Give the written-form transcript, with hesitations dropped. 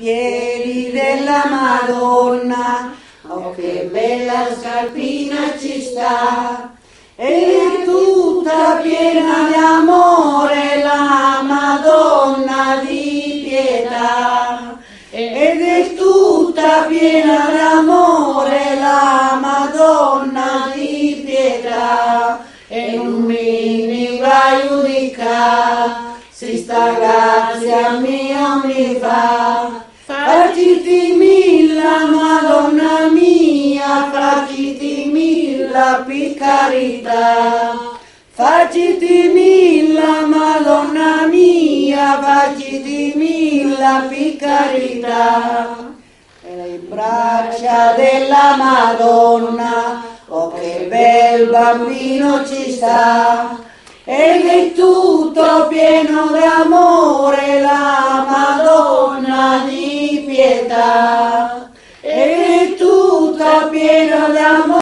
piedi della Madonna, oh che bella scarpina ci sta, ed è tutta piena di amore la Madonna di pietà, ed è tutta piena di amore la Madonna di pietà, e non mi vai giudicare, si sta grazia mia mi fa, faciti milla Madonna mia, faciti milla per carità, faciti milla Madonna mia, faciti milla per carità. E le braccia della Madonna, oh che bel bambino ci sta, ed è tutto pieno d'amore la Madonna di pietà, ed è tutta piena d'amore.